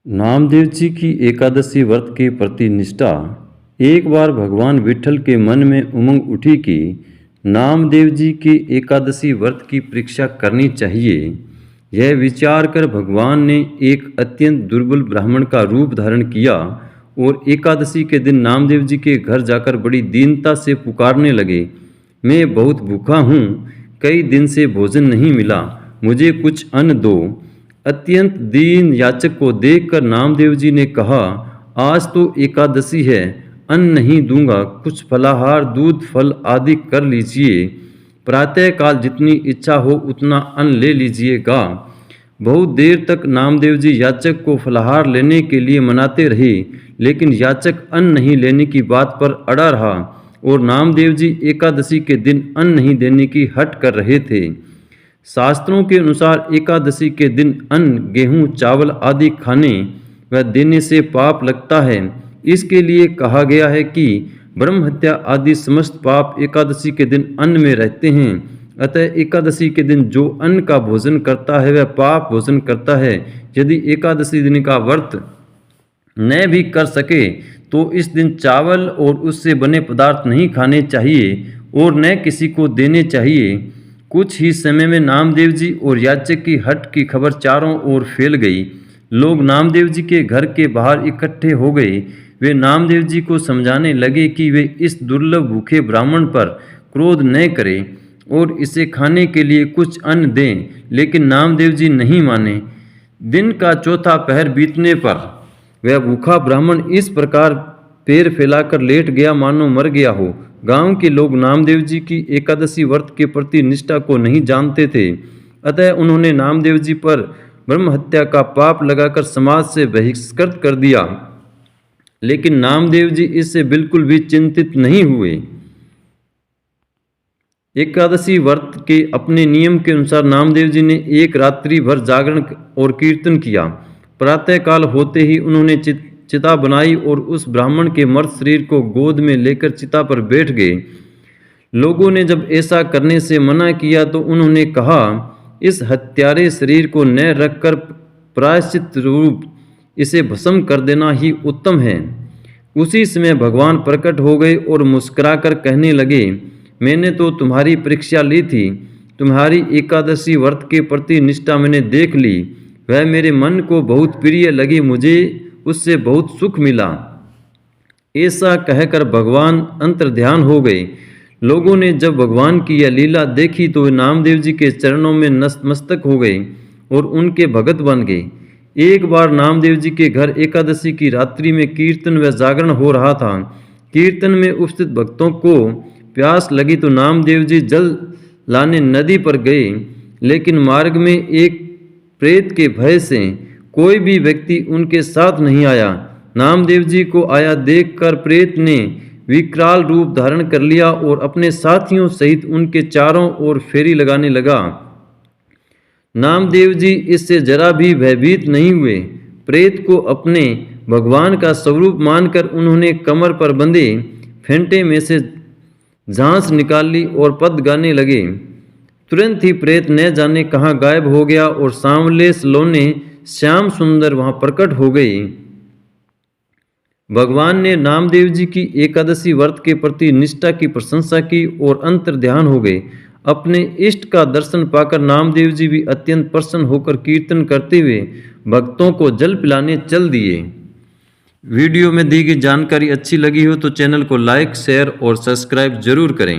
नामदेव जी की एकादशी व्रत के प्रति निष्ठा। एक बार भगवान विट्ठल के मन में उमंग उठी कि नामदेव जी के एकादशी व्रत की परीक्षा करनी चाहिए। यह विचार कर भगवान ने एक अत्यंत दुर्बल ब्राह्मण का रूप धारण किया और एकादशी के दिन नामदेव जी के घर जाकर बड़ी दीनता से पुकारने लगे, मैं बहुत भूखा हूँ, कई दिन से भोजन नहीं मिला, मुझे कुछ अन्न दो। अत्यंत दीन याचक को देखकर नामदेव जी ने कहा, आज तो एकादशी है, अन्न नहीं दूंगा, कुछ फलाहार दूध फल आदि कर लीजिए, प्रातःकाल जितनी इच्छा हो उतना अन्न ले लीजिएगा। बहुत देर तक नामदेव जी याचक को फलाहार लेने के लिए मनाते रहे, लेकिन याचक अन्न नहीं लेने की बात पर अड़ा रहा और नामदेव जी एकादशी के दिन अन्न नहीं देने की हट कर रहे थे। शास्त्रों के अनुसार एकादशी के दिन अन्न, गेहूं, चावल आदि खाने व देने से पाप लगता है। इसके लिए कहा गया है कि ब्रह्म हत्या आदि समस्त पाप एकादशी के दिन अन्न में रहते हैं। अतः एकादशी के दिन जो अन्न का भोजन करता है वह पाप भोजन करता है। यदि एकादशी दिन का व्रत न भी कर सके तो इस दिन चावल और उससे बने पदार्थ नहीं खाने चाहिए और न किसी को देने चाहिए। कुछ ही समय में नामदेव जी और याचक की हट की खबर चारों ओर फैल गई। लोग नामदेव जी के घर के बाहर इकट्ठे हो गए। वे नामदेव जी को समझाने लगे कि वे इस दुर्लभ भूखे ब्राह्मण पर क्रोध न करें और इसे खाने के लिए कुछ अन्न दें, लेकिन नामदेव जी नहीं माने। दिन का चौथा पहर बीतने पर वह भूखा ब्राह्मण इस प्रकार पैर फैलाकर लेट गया मानो मर गया हो। गांव के लोग नामदेव जी की एकादशी व्रत के प्रति निष्ठा को नहीं जानते थे, अतः उन्होंने नामदेव जी पर ब्रह्म हत्या का पाप लगाकर समाज से बहिष्कृत कर दिया। लेकिन नामदेव जी इससे बिल्कुल भी चिंतित नहीं हुए। एकादशी व्रत के अपने नियम के अनुसार नामदेव जी ने एक रात्रि भर जागरण और कीर्तन किया। प्रातःकाल होते ही उन्होंने चिता बनाई और उस ब्राह्मण के मर्त शरीर को गोद में लेकर चिता पर बैठ गए। लोगों ने जब ऐसा करने से मना किया तो उन्होंने कहा, इस हत्यारे शरीर को न रखकर प्रायश्चित रूप इसे भस्म कर देना ही उत्तम है। उसी समय भगवान प्रकट हो गए और मुस्कुराकर कहने लगे, मैंने तो तुम्हारी परीक्षा ली थी, तुम्हारी एकादशी व्रत के प्रति निष्ठा मैंने देख ली, वह मेरे मन को बहुत प्रिय लगी, मुझे उससे बहुत सुख मिला। ऐसा कहकर भगवान अंतर्ध्यान हो गए। लोगों ने जब भगवान की यह लीला देखी तो वे नामदेव जी के चरणों में नतमस्तक हो गए और उनके भगत बन गए। एक बार नामदेव जी के घर एकादशी की रात्रि में कीर्तन व जागरण हो रहा था। कीर्तन में उपस्थित भक्तों को प्यास लगी तो नामदेव जी जल लाने नदी पर गए, लेकिन मार्ग में एक प्रेत के भय से कोई भी व्यक्ति उनके साथ नहीं आया। नामदेव जी को आया देखकर प्रेत ने विकराल रूप धारण कर लिया और अपने साथियों सहित उनके चारों ओर फेरी लगाने लगा। नामदेव जी इससे जरा भी भयभीत नहीं हुए। प्रेत को अपने भगवान का स्वरूप मानकर उन्होंने कमर पर बंधे फेंटे में से झांस निकाल ली और पद गाने लगे। तुरंत ही प्रेत न जाने कहाँ गायब हो गया और सांवले सलोने श्याम सुंदर वहां प्रकट हो गए। भगवान ने नामदेव जी की एकादशी व्रत के प्रति निष्ठा की प्रशंसा की और अंतर्ध्यान हो गए। अपने इष्ट का दर्शन पाकर नामदेव जी भी अत्यंत प्रसन्न होकर कीर्तन करते हुए भक्तों को जल पिलाने चल दिए। वीडियो में दी गई जानकारी अच्छी लगी हो तो चैनल को लाइक, शेयर और सब्सक्राइब जरूर करें।